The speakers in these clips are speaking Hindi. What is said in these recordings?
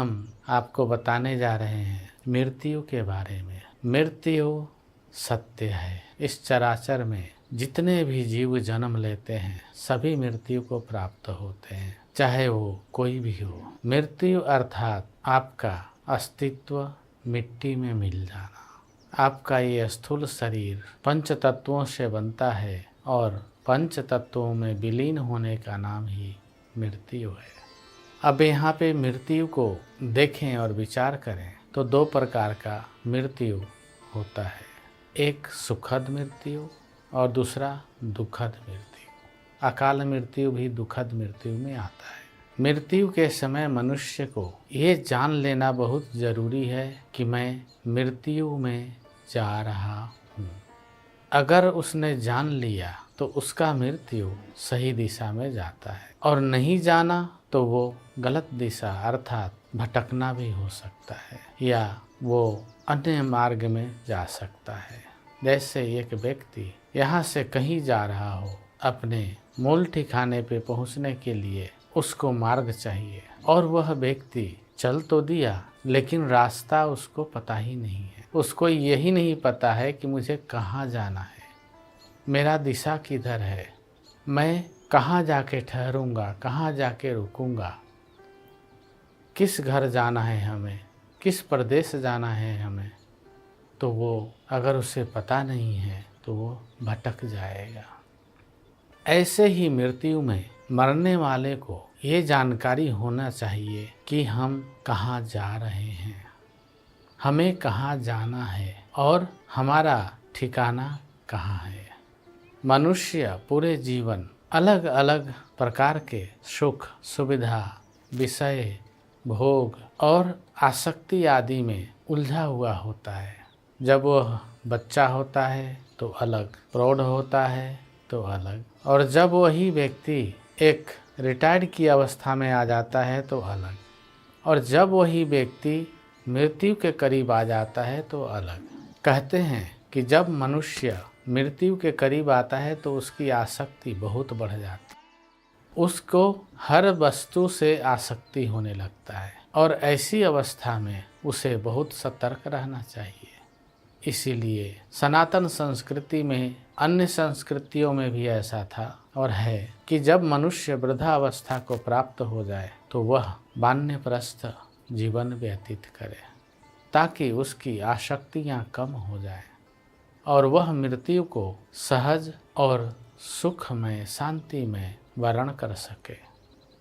हम आपको बताने जा रहे हैं मृत्यु के बारे में। मृत्यु सत्य है। इस चराचर में जितने भी जीव जन्म लेते हैं सभी मृत्यु को प्राप्त होते हैं, चाहे वो कोई भी हो। मृत्यु अर्थात आपका अस्तित्व मिट्टी में मिल जाना। आपका ये स्थूल शरीर पंच तत्वों से बनता है और पंच तत्वों में विलीन होने का नाम ही मृत्यु है। अब यहाँ पे मृत्यु को देखें और विचार करें तो दो प्रकार का मृत्यु होता है, एक सुखद मृत्यु और दूसरा दुखद मृत्यु। अकाल मृत्यु भी दुखद मृत्यु में आता है। मृत्यु के समय मनुष्य को ये जान लेना बहुत ज़रूरी है कि मैं मृत्यु में जा रहा हूँ। अगर उसने जान लिया तो उसका मृत्यु सही दिशा में जाता है, और नहीं जाना तो वो गलत दिशा अर्थात भटकना भी हो सकता है या वो अन्य मार्ग में जा सकता है। जैसे एक व्यक्ति यहाँ से कहीं जा रहा हो, अपने मूल ठिकाने पे पहुँचने के लिए उसको मार्ग चाहिए, और वह व्यक्ति चल तो दिया लेकिन रास्ता उसको पता ही नहीं है। उसको यही नहीं पता है कि मुझे कहाँ जाना है, मेरा दिशा किधर है, मैं कहाँ जाके ठहरूंगा, कहाँ जाके रुकूंगा, किस घर जाना है हमें, किस प्रदेश जाना है हमें। तो वो अगर उसे पता नहीं है तो वो भटक जाएगा। ऐसे ही मृत्यु में मरने वाले को ये जानकारी होना चाहिए कि हम कहाँ जा रहे हैं, हमें कहाँ जाना है और हमारा ठिकाना कहाँ है। मनुष्य पूरे जीवन अलग अलग प्रकार के सुख, सुविधा, विषय, भोग और आसक्ति आदि में उलझा हुआ होता है। जब वह बच्चा होता है तो अलग, प्रौढ़ होता है तो अलग, और जब वही व्यक्ति एक रिटायर्ड की अवस्था में आ जाता है तो अलग, और जब वही व्यक्ति मृत्यु के करीब आ जाता है तो अलग। कहते हैं कि जब मनुष्य मृत्यु के करीब आता है तो उसकी आसक्ति बहुत बढ़ जाती है, उसको हर वस्तु से आसक्ति होने लगता है, और ऐसी अवस्था में उसे बहुत सतर्क रहना चाहिए। इसीलिए सनातन संस्कृति में, अन्य संस्कृतियों में भी ऐसा था और है कि जब मनुष्य वृद्धावस्था को प्राप्त हो जाए तो वह वानप्रस्थ जीवन व्यतीत करे, ताकि उसकी आसक्तियाँ कम हो जाए और वह मृत्यु को सहज और सुखमय, शांतिमय वर्ण कर सके।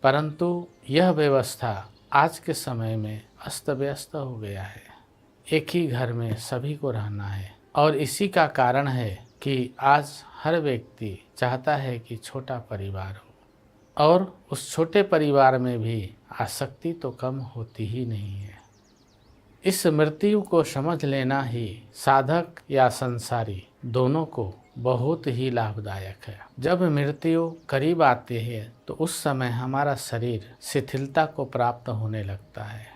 परंतु यह व्यवस्था आज के समय में अस्त व्यस्त हो गया है। एक ही घर में सभी को रहना है, और इसी का कारण है कि आज हर व्यक्ति चाहता है कि छोटा परिवार हो, और उस छोटे परिवार में भी आसक्ति तो कम होती ही नहीं है। इस मृत्यु को समझ लेना ही साधक या संसारी दोनों को बहुत ही लाभदायक है। जब मृत्यु करीब आती है तो उस समय हमारा शरीर शिथिलता को प्राप्त होने लगता है।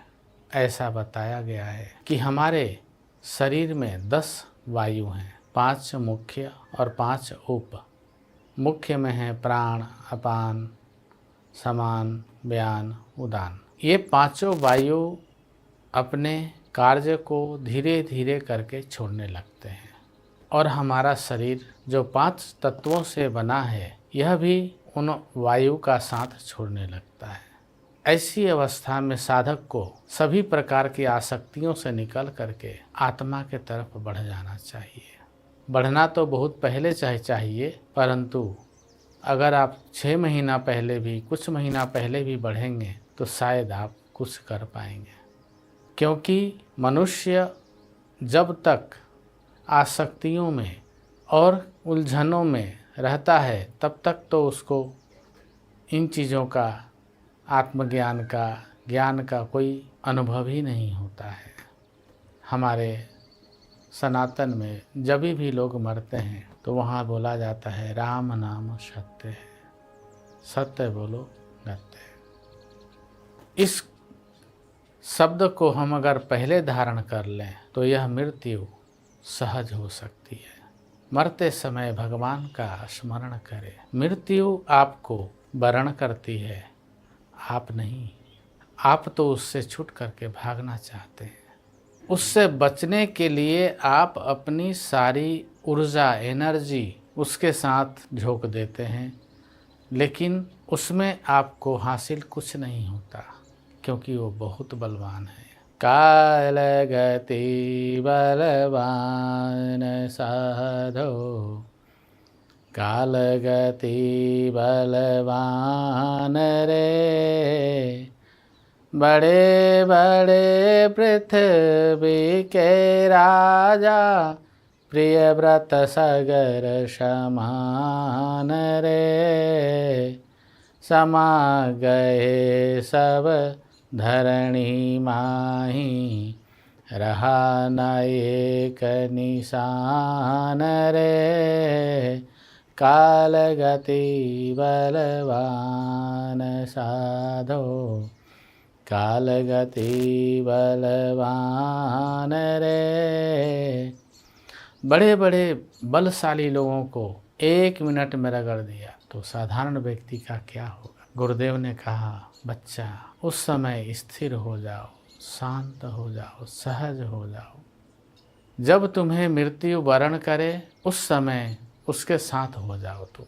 ऐसा बताया गया है कि हमारे शरीर में 10 वायु हैं, 5 मुख्य और 5 उप। मुख्य में है प्राण, अपान, समान, व्यान, उदान। ये पांचों वायु अपने कार्य को धीरे धीरे करके छोड़ने लगते हैं, और हमारा शरीर जो 5 तत्वों से बना है यह भी उन वायु का साथ छोड़ने लगता है। ऐसी अवस्था में साधक को सभी प्रकार की आसक्तियों से निकल करके आत्मा के तरफ बढ़ जाना चाहिए। बढ़ना तो बहुत पहले चाहिए, परंतु अगर आप 6 महीना पहले भी, कुछ महीना पहले भी बढ़ेंगे तो शायद आप कुछ कर पाएंगे। क्योंकि मनुष्य जब तक आसक्तियों में और उलझनों में रहता है तब तक तो उसको इन चीज़ों का, आत्मज्ञान का, ज्ञान का कोई अनुभव ही नहीं होता है। हमारे सनातन में जब भी लोग मरते हैं तो वहाँ बोला जाता है राम नाम सत्य है, सत्य बोलो सत्य है। इस शब्द को हम अगर पहले धारण कर लें तो यह मृत्यु सहज हो सकती है। मरते समय भगवान का स्मरण करें। मृत्यु आपको वरण करती है, आप नहीं। आप तो उससे छूट करके भागना चाहते हैं। उससे बचने के लिए आप अपनी सारी ऊर्जा, एनर्जी उसके साथ झोंक देते हैं, लेकिन उसमें आपको हासिल कुछ नहीं होता, क्योंकि वो बहुत बलवान है। काल गति बलवान साधो, काल गति बलवान रे, बड़े बड़े पृथ्वी के राजा, प्रिय व्रत सगर समान रे, समा गए सब धरणी माही, रहा न एक निशान रे, काल गति बलवान साधो, काल गति बलवान रे। बड़े बड़े बलशाली लोगों को 1 मिनट में रगड़ दिया तो साधारण व्यक्ति का क्या होगा। गुरुदेव ने कहा, बच्चा उस समय स्थिर हो जाओ, शांत हो जाओ, सहज हो जाओ। जब तुम्हें मृत्यु वरण करे उस समय उसके साथ हो जाओ तुम।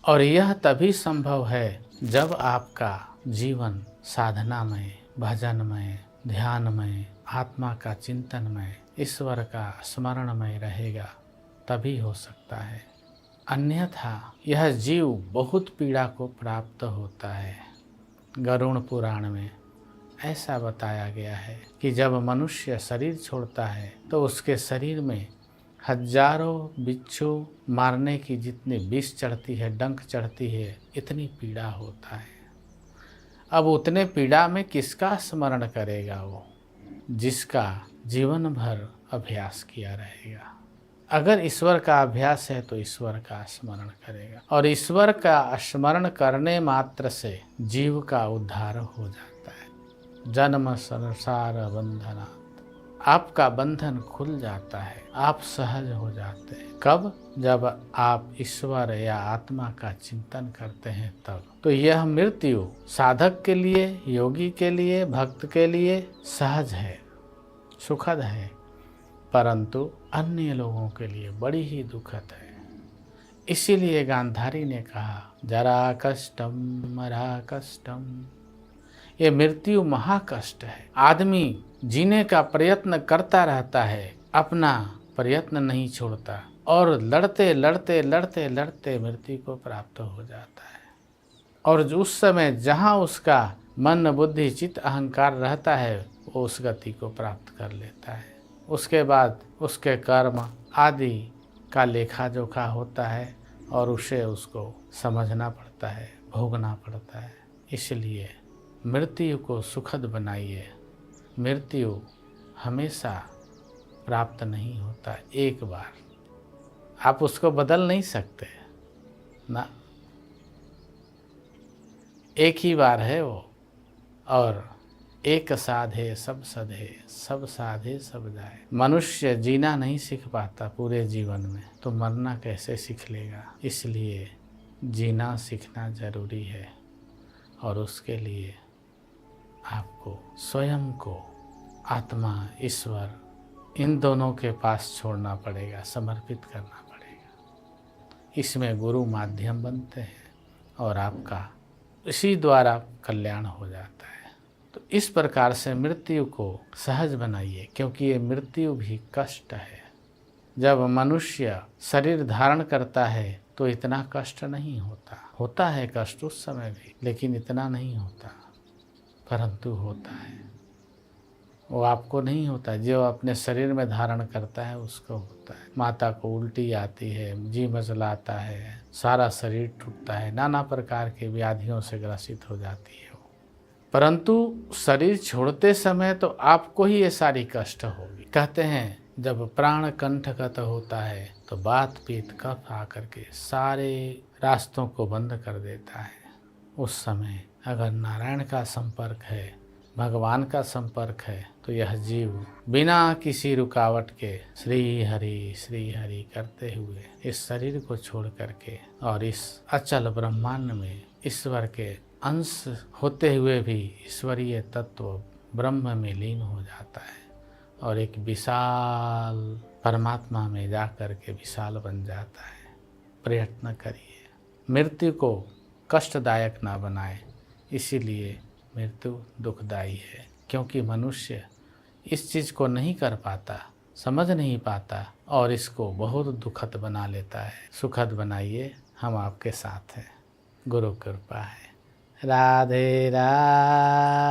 और यह तभी संभव है जब आपका जीवन साधनामय, भजनमय, ध्यानमय, आत्मा का चिंतनमय, ईश्वर का स्मरणमय रहेगा, तभी हो सकता है। अन्यथा यह जीव बहुत पीड़ा को प्राप्त होता है। गरुड़ पुराण में ऐसा बताया गया है कि जब मनुष्य शरीर छोड़ता है तो उसके शरीर में हजारों बिच्छू मारने की जितनी विष चढ़ती है, डंक चढ़ती है, इतनी पीड़ा होता है। अब उतने पीड़ा में किसका स्मरण करेगा वो, जिसका जीवन भर अभ्यास किया रहेगा। अगर ईश्वर का अभ्यास है तो ईश्वर का स्मरण करेगा, और ईश्वर का स्मरण करने मात्र से जीव का उद्धार हो जाता है। जन्म संसार बंधनात्, आपका बंधन खुल जाता है, आप सहज हो जाते हैं। कब? जब आप ईश्वर या आत्मा का चिंतन करते हैं तब। तो यह मृत्यु साधक के लिए, योगी के लिए, भक्त के लिए सहज है, सुखद है, परंतु अन्य लोगों के लिए बड़ी ही दुखद है। इसीलिए गांधारी ने कहा, जरा कष्टम मरा कष्टम, ये मृत्यु महाकष्ट है। आदमी जीने का प्रयत्न करता रहता है, अपना प्रयत्न नहीं छोड़ता, और लड़ते लड़ते लड़ते लड़ते मृत्यु को प्राप्त हो जाता है। और उस समय जहाँ उसका मन, बुद्धि, चित्त, अहंकार रहता है, वो उस गति को प्राप्त कर लेता है। उसके बाद उसके कर्म आदि का लेखा जोखा होता है, और उसे उसको समझना पड़ता है, भोगना पड़ता है। इसलिए मृत्यु को सुखद बनाइए। मृत्यु हमेशा प्राप्त नहीं होता, एक बार आप उसको बदल नहीं सकते ना, एक ही बार है वो। और एक साधे सब सधे, सब साधे सब जाए। मनुष्य जीना नहीं सीख पाता पूरे जीवन में, तो मरना कैसे सीख लेगा। इसलिए जीना सीखना जरूरी है, और उसके लिए आपको स्वयं को आत्मा, ईश्वर, इन दोनों के पास छोड़ना पड़ेगा, समर्पित करना पड़ेगा। इसमें गुरु माध्यम बनते हैं, और आपका इसी द्वारा कल्याण हो जाता है। तो इस प्रकार से मृत्यु को सहज बनाइए, क्योंकि ये मृत्यु भी कष्ट है। जब मनुष्य शरीर धारण करता है तो इतना कष्ट नहीं होता, होता है कष्ट उस समय भी, लेकिन इतना नहीं होता, परंतु होता है। वो आपको नहीं होता, जो अपने शरीर में धारण करता है उसको होता है। माता को उल्टी आती है, जी मचलाता है, सारा शरीर टूटता है, नाना प्रकार के व्याधियों से ग्रसित हो जाती है। परंतु शरीर छोड़ते समय तो आपको ही ये सारी कष्ट होगी। कहते हैं जब प्राण कंठगत होता है तो बात पीत कफ आकर के सारे रास्तों को बंद कर देता है। उस समय अगर नारायण का संपर्क है, भगवान का संपर्क है, तो यह जीव बिना किसी रुकावट के श्री हरि करते हुए इस शरीर को छोड़ करके और इस अचल ब्रह्मांड में ईश्वर के अंश होते हुए भी ईश्वरीय तत्व ब्रह्म में लीन हो जाता है और एक विशाल परमात्मा में जा कर के विशाल बन जाता है। प्रयत्न करिए, मृत्यु को कष्टदायक ना बनाए। इसीलिए मृत्यु दुखदाई है, क्योंकि मनुष्य इस चीज़ को नहीं कर पाता, समझ नहीं पाता और इसको बहुत दुखद बना लेता है। सुखद बनाइए, हम आपके साथ हैं। गुरु कृपा है। राधे राधे।